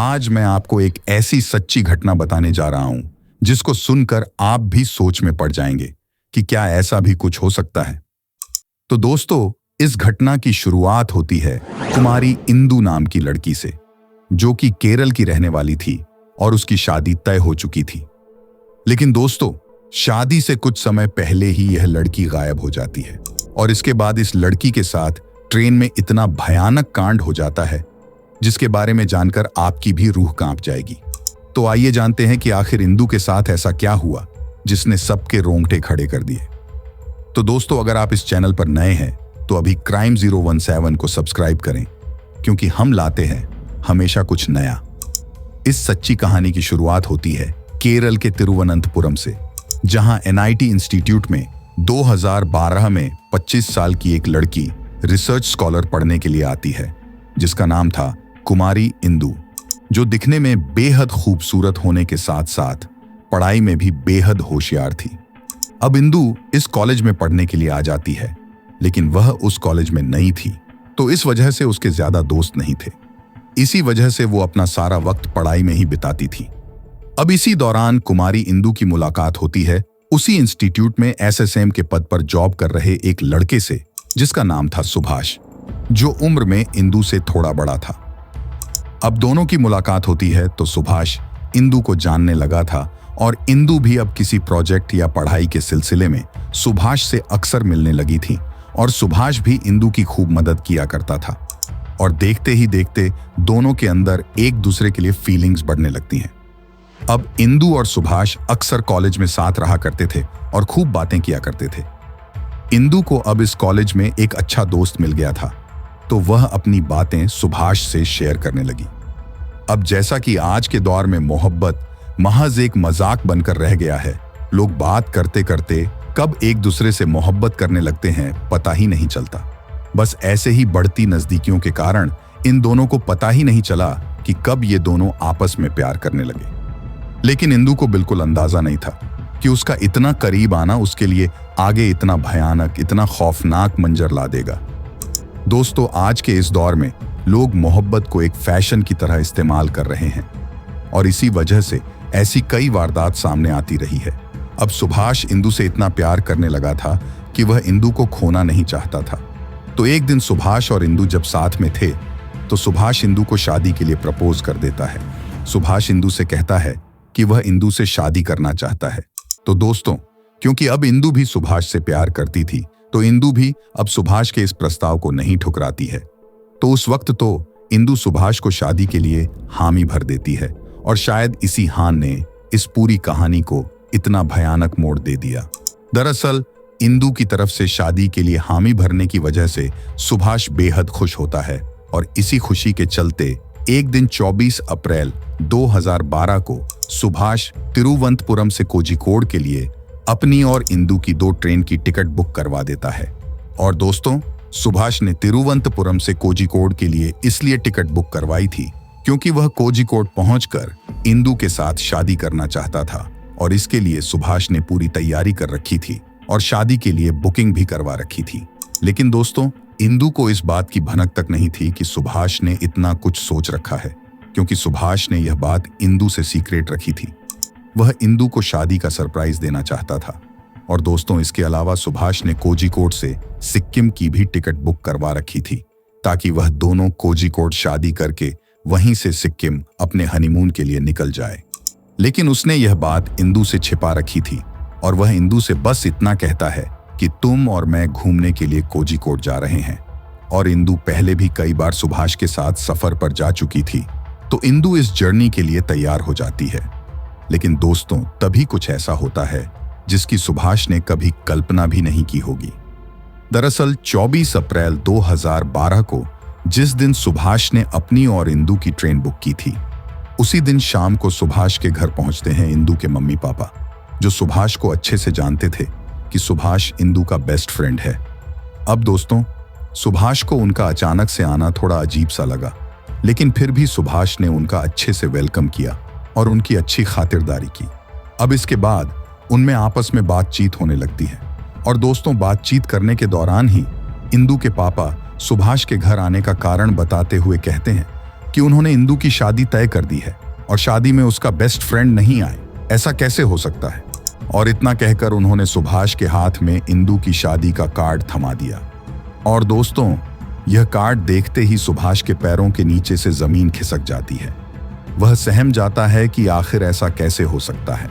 आज मैं आपको एक ऐसी सच्ची घटना बताने जा रहा हूं जिसको सुनकर आप भी सोच में पड़ जाएंगे कि क्या ऐसा भी कुछ हो सकता है। तो दोस्तों, इस घटना की शुरुआत होती है कुमारी इंदु नाम की लड़की से, जो कि केरल की रहने वाली थी और उसकी शादी तय हो चुकी थी। लेकिन दोस्तों, शादी से कुछ समय पहले ही यह लड़की गायब हो जाती है और इसके बाद इस लड़की के साथ ट्रेन में इतना भयानक कांड हो जाता है जिसके बारे में जानकर आपकी भी रूह कांप जाएगी। तो आइए जानते हैं कि आखिर इंदु के साथ ऐसा क्या हुआ जिसने सबके रोंगटे खड़े कर दिए। तो दोस्तों, अगर आप इस चैनल पर नए हैं तो अभी क्राइम 017 को सब्सक्राइब करें, क्योंकि हम लाते हैं हमेशा कुछ नया। इस सच्ची कहानी की शुरुआत होती है केरल के तिरुवनंतपुरम से, जहां NIT इंस्टीट्यूट में 2012 में 25 साल की एक लड़की रिसर्च स्कॉलर पढ़ने के लिए आती है, जिसका नाम था कुमारी इंदु, जो दिखने में बेहद खूबसूरत होने के साथ साथ पढ़ाई में भी बेहद होशियार थी। अब इंदु इस कॉलेज में पढ़ने के लिए आ जाती है, लेकिन वह उस कॉलेज में नई थी, तो इस वजह से उसके ज्यादा दोस्त नहीं थे। इसी वजह से वो अपना सारा वक्त पढ़ाई में ही बिताती थी। अब इसी दौरान कुमारी इंदु की मुलाकात होती है उसी इंस्टीट्यूट में SSM के पद पर जॉब कर रहे एक लड़के से, जिसका नाम था सुभाष, जो उम्र में इंदु से थोड़ा बड़ा था। अब दोनों की मुलाकात होती है तो सुभाष इंदु को जानने लगा था और इंदु भी अब किसी प्रोजेक्ट या पढ़ाई के सिलसिले में सुभाष से अक्सर मिलने लगी थी और सुभाष भी इंदु की खूब मदद किया करता था। और देखते ही देखते दोनों के अंदर एक दूसरे के लिए फीलिंग्स बढ़ने लगती हैं। अब इंदु और सुभाष अक्सर कॉलेज में साथ रहा करते थे और खूब बातें किया करते थे। इंदु को अब इस कॉलेज में एक अच्छा दोस्त मिल गया था, तो वह अपनी बातें सुभाष से शेयर करने लगी। अब जैसा कि आज के दौर में मोहब्बत महज एक मजाक बनकर रह गया है, लोग बात करते करते कब एक दूसरे से मोहब्बत करने लगते हैं पता ही नहीं चलता। बस ऐसे ही बढ़ती नजदीकियों के कारण इन दोनों को पता ही नहीं चला कि कब ये दोनों आपस में प्यार करने लगे। लेकिन इंदु को बिल्कुल अंदाजा नहीं था कि उसका इतना करीब आना उसके लिए आगे इतना भयानक, इतना खौफनाक मंजर ला देगा। दोस्तों, आज के इस दौर में लोग मोहब्बत को एक फैशन की तरह इस्तेमाल कर रहे हैं और इसी वजह से ऐसी कई वारदात सामने आती रही है। अब सुभाष इंदु से इतना प्यार करने लगा था कि वह इंदु को खोना नहीं चाहता था। तो एक दिन सुभाष और इंदु जब साथ में थे तो सुभाष इंदु को शादी के लिए प्रपोज कर देता है। सुभाष इंदु से कहता है कि वह इंदु से शादी करना चाहता है। तो दोस्तों, क्योंकि अब इंदु भी सुभाष से प्यार करती थी, तो इंदु भी अब सुभाष के इस प्रस्ताव को नहीं ठुकराती है। तो उस वक्त तो इंदु सुभाष को शादी के लिए हामी भर देती है और शायद इसी हां ने इस पूरी कहानी को इतना भयानक मोड़ दे दिया। दरअसल इंदु की तरफ से शादी के लिए हामी भरने की वजह से सुभाष बेहद खुश होता है और इसी खुशी के चलते एक दिन 24 अप्रैल 2012 को सुभाष तिरुवनंतपुरम से कोझिकोड के लिए अपनी और इंदु की 2 ट्रेन की टिकट बुक करवा देता है। और दोस्तों, सुभाष ने तिरुवनंतपुरम से कोझिकोड के लिए इसलिए टिकट बुक करवाई थी क्योंकि वह कोझिकोड पहुंचकर इंदु के साथ शादी करना चाहता था और इसके लिए सुभाष ने पूरी तैयारी कर रखी थी और शादी के लिए बुकिंग भी करवा रखी थी। लेकिन दोस्तों, इंदु को इस बात की भनक तक नहीं थी कि सुभाष ने इतना कुछ सोच रखा है, क्योंकि सुभाष ने यह बात इंदु से सीक्रेट रखी थी। वह इंदु को शादी का सरप्राइज देना चाहता था। और दोस्तों, इसके अलावा सुभाष ने कोझिकोड से सिक्किम की भी टिकट बुक करवा रखी थी, ताकि वह दोनों कोझिकोड शादी करके वहीं से सिक्किम अपने हनीमून के लिए निकल जाए। लेकिन उसने यह बात इंदु से छिपा रखी थी और वह इंदु से बस इतना कहता है कि तुम और मैं घूमने के लिए कोझिकोड जा रहे हैं। और इंदु पहले भी कई बार सुभाष के साथ सफर पर जा चुकी थी, तो इंदु इस जर्नी के लिए तैयार हो जाती है। लेकिन दोस्तों, तभी कुछ ऐसा होता है जिसकी सुभाष ने कभी कल्पना भी नहीं की होगी। दरअसल 24 अप्रैल 2012 को, जिस दिन सुभाष ने अपनी और इंदु की ट्रेन बुक की थी, उसी दिन शाम को सुभाष के घर पहुंचते हैं इंदु के मम्मी पापा, जो सुभाष को अच्छे से जानते थे कि सुभाष इंदु का बेस्ट फ्रेंड है। अब दोस्तों, सुभाष को उनका अचानक से आना थोड़ा अजीब सा लगा, लेकिन फिर भी सुभाष ने उनका अच्छे से वेलकम किया और उनकी अच्छी खातिरदारी की। अब इसके बाद उनमें आपस में बातचीत होने लगती है और दोस्तों, बातचीत करने के दौरान ही इंदु के पापा सुभाष के घर आने का कारण बताते हुए कहते हैं कि उन्होंने इंदू की शादी तय कर दी है और शादी में उसका बेस्ट फ्रेंड नहीं आए। ऐसा कैसे हो सकता है? और इतना कहकर उन्होंने सुभाष के हाथ में इंदू की शादी का कार्ड थमा दिया। और दोस्तों, यह कार्ड देखते ही सुभाष के पैरों के नीचे से जमीन खिसक जाती है। वह सहम जाता है कि आखिर ऐसा कैसे हो सकता है।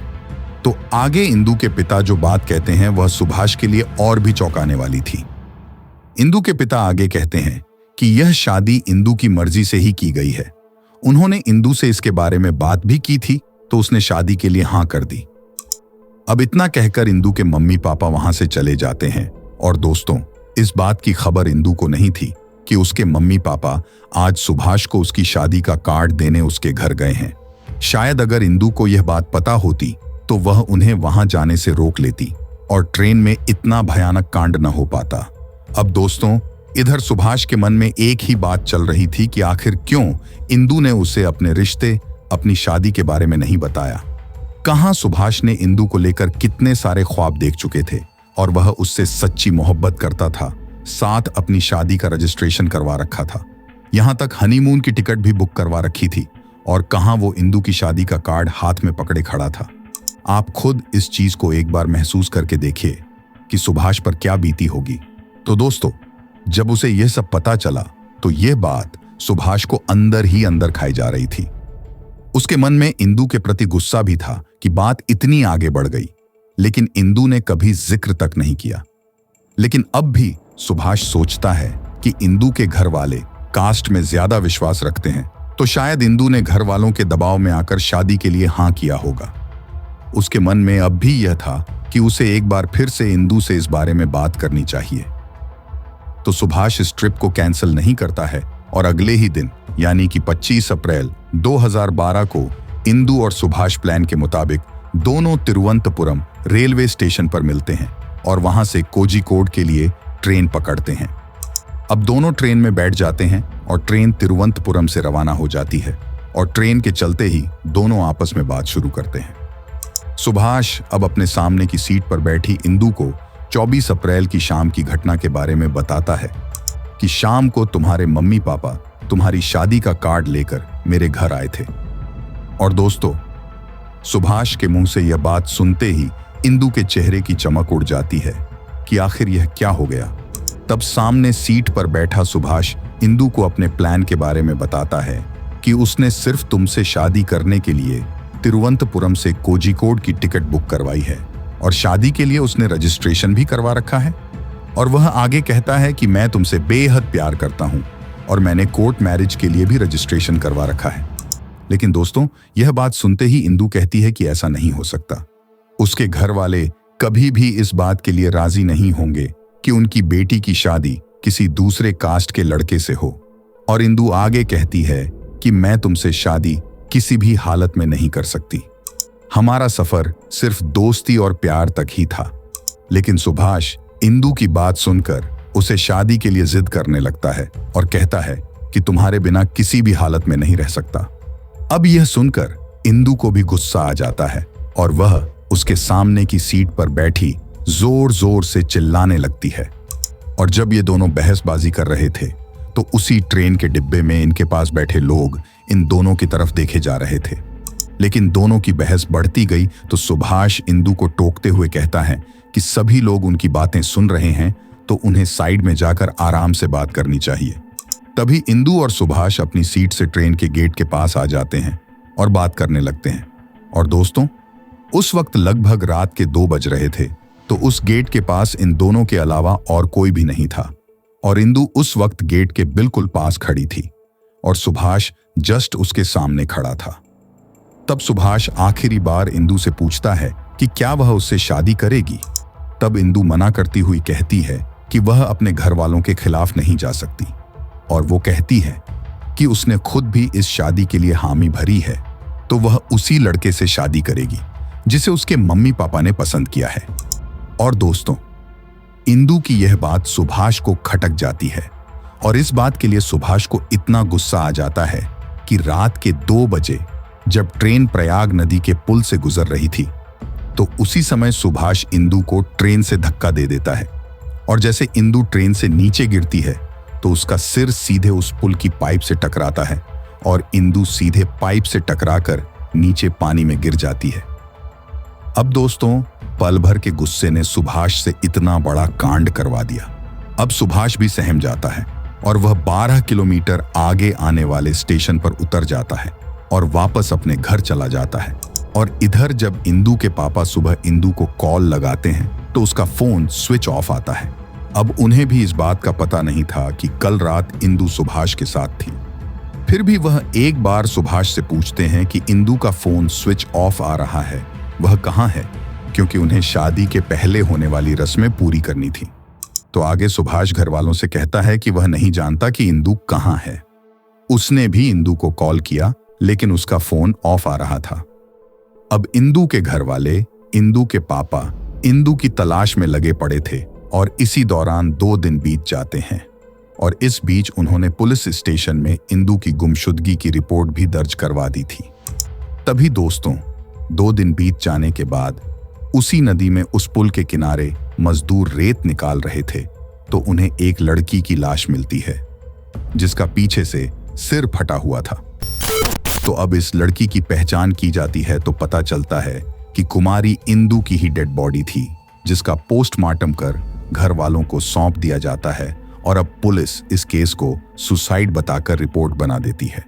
तो आगे इंदू के पिता जो बात कहते हैं वह सुभाष के लिए और भी चौंकाने वाली थी। इंदू के पिता आगे कहते हैं कि यह शादी इंदू की मर्जी से ही की गई है। उन्होंने इंदू से इसके बारे में बात भी की थी तो उसने शादी के लिए हाँ कर दी। अब इतना कहकर इंदू के मम्मी पापा वहां से चले जाते हैं। और दोस्तों, इस बात की खबर इंदू को नहीं थी कि उसके मम्मी पापा आज सुभाष को उसकी शादी का कार्ड देने उसके घर गए हैं। शायद अगर इंदू को यह बात पता होती तो वह उन्हें वहां जाने से रोक लेती और ट्रेन में इतना भयानक कांड न हो पाता। अब दोस्तों, इधर सुभाष के मन में एक ही बात चल रही थी कि आखिर क्यों इंदू ने उसे अपने रिश्ते, अपनी शादी के बारे में नहीं बताया। कहां सुभाष ने इंदू को लेकर कितने सारे ख्वाब देख चुके थे और वह उससे सच्ची मोहब्बत करता था, साथ अपनी शादी का रजिस्ट्रेशन करवा रखा था, यहां तक हनीमून की टिकट भी बुक करवा रखी थी। और कहां वो इंदू की शादी का कार्ड हाथ में पकड़े खड़ा था। आप खुद इस चीज को एक बार महसूस करके देखिए कि सुभाष पर क्या बीती होगी। तो दोस्तों, जब उसे यह सब पता चला तो यह बात सुभाष को अंदर ही अंदर खाई जा रही थी। उसके मन में इंदू के प्रति गुस्सा भी था कि बात इतनी आगे बढ़ गई, लेकिन इंदू ने कभी जिक्र तक नहीं किया। लेकिन अब भी सुभाष सोचता है कि इंदू के घर वाले कास्ट में ज्यादा विश्वास रखते हैं, तो शायद इंदू ने घर वालों के दबाव में आकर शादी के लिए हाँ किया होगा। उसके मन में अब भी यह था कि उसे एक बार फिर से इंदू से इस बारे में बात करनी चाहिए। तो सुभाष इस ट्रिप को कैंसिल नहीं करता है और अगले ही दिन यानी कि 25 अप्रैल 2012 को इंदू और सुभाष प्लान के मुताबिक दोनों तिरुवनंतपुरम रेलवे स्टेशन पर मिलते हैं और वहां से कोझिकोड के लिए ट्रेन पकड़ते हैं। अब दोनों ट्रेन में बैठ जाते हैं और ट्रेन तिरुवनंतपुरम से रवाना हो जाती है और ट्रेन के चलते ही दोनों आपस में बात शुरू करते हैं। सुभाष अब अपने सामने की सीट पर बैठी इंदू को 24 अप्रैल की शाम की घटना के बारे में बताता है कि शाम को तुम्हारे मम्मी पापा तुम्हारी शादी का कार्ड लेकर मेरे घर आए थे। और दोस्तों, सुभाष के मुंह से यह बात सुनते ही इंदू के चेहरे की चमक उड़ जाती है कि आखिर यह क्या हो गया। तब सामने सीट पर बैठा सुभाष इंदू को अपने प्लान के बारे में बताता है कि उसने सिर्फ तुमसे शादी करने के लिए तिरुवनंतपुरम से कोझिकोड की टिकट बुक करवाई है और शादी के लिए उसने रजिस्ट्रेशन भी करवा रखा है। और वह आगे कहता है कि मैं तुमसे बेहद प्यार करता हूं और मैंने कोर्ट मैरिज के लिए भी रजिस्ट्रेशन करवा रखा है। लेकिन दोस्तों, यह बात सुनते ही इंदू कहती है कि ऐसा नहीं हो सकता। उसके घर वाले कभी भी इस बात के लिए राजी नहीं होंगे कि उनकी बेटी की शादी किसी दूसरे कास्ट के लड़के से हो। और इंदू आगे कहती है कि मैं तुमसे शादी किसी भी हालत में नहीं कर सकती। हमारा सफर सिर्फ दोस्ती और प्यार तक ही था। लेकिन सुभाष इंदू की बात सुनकर उसे शादी के लिए जिद करने लगता है और कहता है कि तुम्हारे बिना किसी भी हालत में नहीं रह सकता। अब यह सुनकर इंदू को भी गुस्सा आ जाता है और वह उसके सामने की सीट पर बैठी जोर जोर से चिल्लाने लगती है। और जब ये दोनों बहसबाजी कर रहे थे तो उसी ट्रेन के डिब्बे में इनके पास बैठे लोग इन दोनों की तरफ देखे जा रहे थे। लेकिन दोनों की बहस बढ़ती गई तो सुभाष इंदू को टोकते हुए कहता है कि सभी लोग उनकी बातें सुन रहे हैं तो उन्हें साइड में जाकर आराम से बात करनी चाहिए। तभी इंदू और सुभाष अपनी सीट से ट्रेन के गेट के पास आ जाते हैं और बात करने लगते हैं। और दोस्तों, उस वक्त लगभग रात के 2 बज रहे थे, तो उस गेट के पास इन दोनों के अलावा और कोई भी नहीं था और इंदू उस वक्त गेट के बिल्कुल पास खड़ी थी और सुभाष जस्ट उसके सामने खड़ा था। तब सुभाष आखिरी बार इंदू से पूछता है कि क्या वह उससे शादी करेगी। तब इंदू मना करती हुई कहती है कि वह अपने घर वालों के खिलाफ नहीं जा सकती और वो कहती है कि उसने खुद भी इस शादी के लिए हामी भरी है, तो वह उसी लड़के से शादी करेगी जिसे उसके मम्मी पापा ने पसंद किया है। और दोस्तों, इंदू की यह बात सुभाष को खटक जाती है और इस बात के लिए सुभाष को इतना गुस्सा आ जाता है कि रात के 2 बजे जब ट्रेन प्रयाग नदी के पुल से गुजर रही थी तो उसी समय सुभाष इंदू को ट्रेन से धक्का दे देता है और जैसे इंदू ट्रेन से नीचे गिरती है तो उसका सिर सीधे उस पुल की पाइप से टकराता है और इंदु सीधे पाइप से टकराकर नीचे पानी में गिर जाती है। अब दोस्तों, पल भर के गुस्से ने सुभाष से इतना बड़ा कांड करवा दिया। अब सुभाष भी सहम जाता है और वह 12 किलोमीटर आगे आने वाले स्टेशन पर उतर जाता है और वापस अपने घर चला जाता है। और इधर जब इंदु के पापा सुबह इंदु को कॉल लगाते हैं तो उसका फोन स्विच ऑफ आता है। अब उन्हें भी इस बात का पता नहीं था कि कल रात इंदु सुभाष के साथ थी। फिर भी वह एक बार सुभाष से पूछते हैं कि इंदु का फोन स्विच ऑफ आ रहा है, वह कहाँ है, क्योंकि उन्हें शादी के पहले होने वाली रस्में पूरी करनी थी। तो आगे सुभाष घर वालों से कहता है कि वह नहीं जानता कि इंदु कहाँ है। उसने भी इंदु को कॉल किया लेकिन उसका फोन ऑफ आ रहा था। अब इंदु के घर वाले, इंदु के पापा इंदु की तलाश में लगे पड़े थे और इसी दौरान 2 दिन बीत जाते हैं और इस बीच उन्होंने पुलिस स्टेशन में इंदु की गुमशुदगी की रिपोर्ट भी दर्ज करवा दी थी। तभी दोस्तों, 2 दिन बीत जाने के बाद उसी नदी में उस पुल के किनारे मजदूर रेत निकाल रहे थे तो उन्हें एक लड़की की लाश मिलती है जिसका पीछे से सिर फटा हुआ था। तो अब इस लड़की की पहचान की जाती है तो पता चलता है कि कुमारी इंदु की ही डेड बॉडी थी, जिसका पोस्टमार्टम कर घर वालों को सौंप दिया जाता है और अब पुलिस इस केस को सुसाइड बताकर रिपोर्ट बना देती है,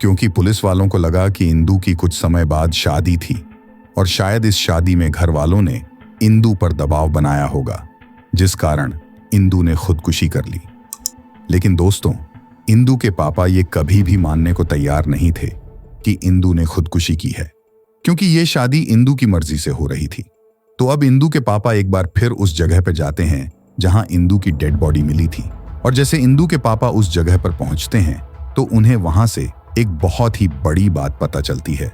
क्योंकि पुलिस वालों को लगा कि इंदु की कुछ समय बाद शादी थी और शायद इस शादी में घर वालों ने इंदु पर दबाव बनाया होगा, जिस कारण इंदु ने खुदकुशी कर ली। लेकिन दोस्तों, इंदु के पापा ये कभी भी मानने को तैयार नहीं थे कि इंदु ने खुदकुशी की है, क्योंकि ये शादी इंदु की मर्जी से हो रही थी। तो अब इंदु के पापा एक बार फिर उस जगह पर जाते हैं जहां इंदु की डेड बॉडी मिली थी और जैसे इंदु के पापा उस जगह पर पहुंचते हैं तो उन्हें वहां से एक बहुत ही बड़ी बात पता चलती है।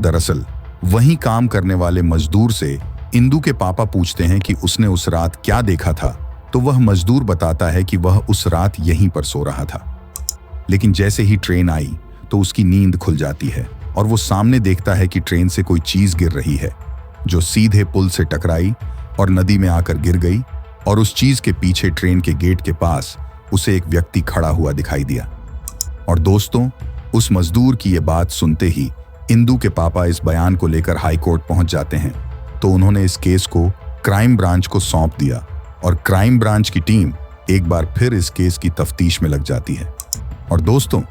दरअसल वहीं काम करने वाले मजदूर से इंदु के पापा पूछते हैं कि उसने उस रात क्या देखा था, तो वह मजदूर बताता है कि वह उस रात यहीं पर सो रहा था, लेकिन जैसे ही ट्रेन आई तो उसकी नींद खुल जाती है और वो सामने देखता है कि ट्रेन से कोई चीज गिर रही है जो सीधे पुल से टकराई और नदी में आकर गिर गई और उस चीज के पीछे ट्रेन के गेट के पास उसे एक व्यक्ति खड़ा हुआ दिखाई दिया। और दोस्तों, उस मजदूर की ये बात सुनते ही इंदु के पापा इस बयान को लेकर हाई कोर्ट पहुंच जाते हैं। तो उन्होंने इस केस को क्राइम ब्रांच को सौंप दिया और क्राइम ब्रांच की टीम एक बार फिर इस केस की तफ्तीश में लग जाती है। और दोस्तों,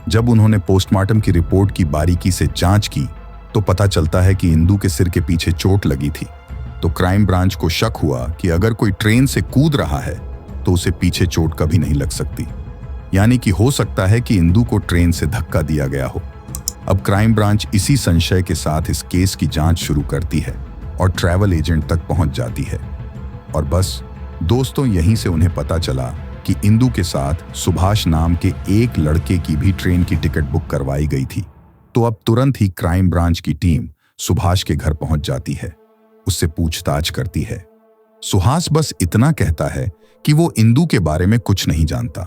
जब उन्होंने पोस्टमार्टम की रिपोर्ट की बारीकी से जांच की तो पता चलता है कि इंदु के सिर के पीछे चोट लगी थी। तो क्राइम ब्रांच को शक हुआ कि अगर कोई ट्रेन से कूद रहा है तो उसे पीछे चोट कभी नहीं लग सकती, यानी कि हो सकता है कि इंदु को ट्रेन से धक्का दिया गया हो। अब क्राइम ब्रांच इसी संशय के साथ इस केस की जांच शुरू करती है और ट्रैवल एजेंट तक पहुंच जाती है। और बस दोस्तों, यहीं से उन्हें पता चला कि इंदु के साथ सुभाष नाम के एक लड़के की भी ट्रेन की टिकट बुक करवाई गई थी। तो अब तुरंत ही क्राइम ब्रांच की टीम सुभाष के घर पहुंच जाती है, उससे पूछताछ करती है। सुहास बस इतना कहता है कि वो इंदु के बारे में कुछ नहीं जानता,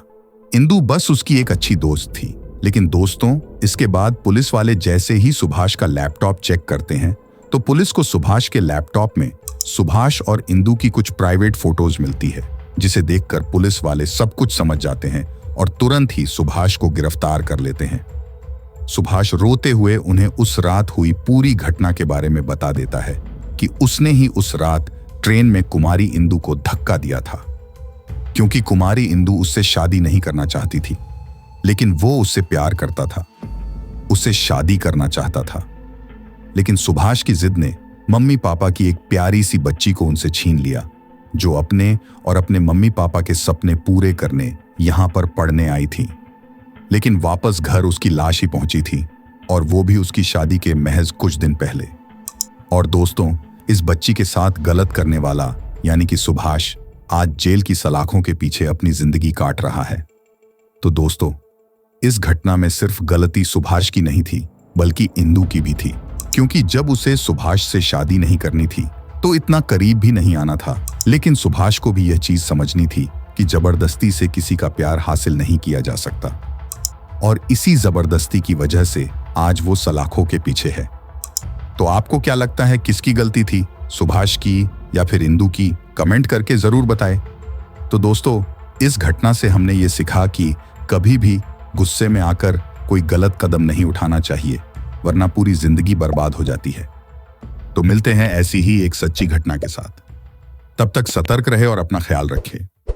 इंदु बस उसकी एक अच्छी दोस्त थी। लेकिन दोस्तों, इसके बाद पुलिस वाले जैसे ही सुभाष का लैपटॉप चेक करते हैं तो पुलिस को सुभाष के लैपटॉप में सुभाष और इंदु की कुछ प्राइवेट फोटोज मिलती है, जिसे देखकर पुलिस वाले सब कुछ समझ जाते हैं और तुरंत ही सुभाष को गिरफ्तार कर लेते हैं। सुभाष रोते हुए उन्हें उस रात हुई पूरी घटना के बारे में बता देता है कि उसने ही उस रात ट्रेन में कुमारी इंदु को धक्का दिया था, क्योंकि कुमारी इंदु उससे शादी नहीं करना चाहती थी, लेकिन वो उससे प्यार करता था, उससे शादी करना चाहता था। लेकिन सुभाष की जिद ने मम्मी पापा की एक प्यारी सी बच्ची को उनसे छीन लिया, जो अपने और अपने मम्मी पापा के सपने पूरे करने यहां पर पढ़ने आई थी। लेकिन वापस घर उसकी लाश ही पहुंची थी, और वो भी उसकी शादी के महज कुछ दिन पहले। और दोस्तों, इस बच्ची के साथ गलत करने वाला यानी कि सुभाष आज जेल की सलाखों के पीछे अपनी जिंदगी काट रहा है। तो दोस्तों, इस घटना में सिर्फ गलती सुभाष की नहीं थी, बल्कि इंदु की भी थी, क्योंकि जब उसे सुभाष से शादी नहीं करनी थी तो इतना करीब भी नहीं आना था। लेकिन सुभाष को भी यह चीज समझनी थी कि जबरदस्ती से किसी का प्यार हासिल नहीं किया जा सकता, और इसी जबरदस्ती की वजह से आज वो सलाखों के पीछे है। तो आपको क्या लगता है, किसकी गलती थी, सुभाष की या फिर इंदु की? कमेंट करके जरूर बताएं। तो दोस्तों, इस घटना से हमने ये सीखा कि कभी भी गुस्से में आकर कोई गलत कदम नहीं उठाना चाहिए, वरना पूरी जिंदगी बर्बाद हो जाती है। तो मिलते हैं ऐसी ही एक सच्ची घटना के साथ। तब तक सतर्क रहे और अपना ख्याल रखें।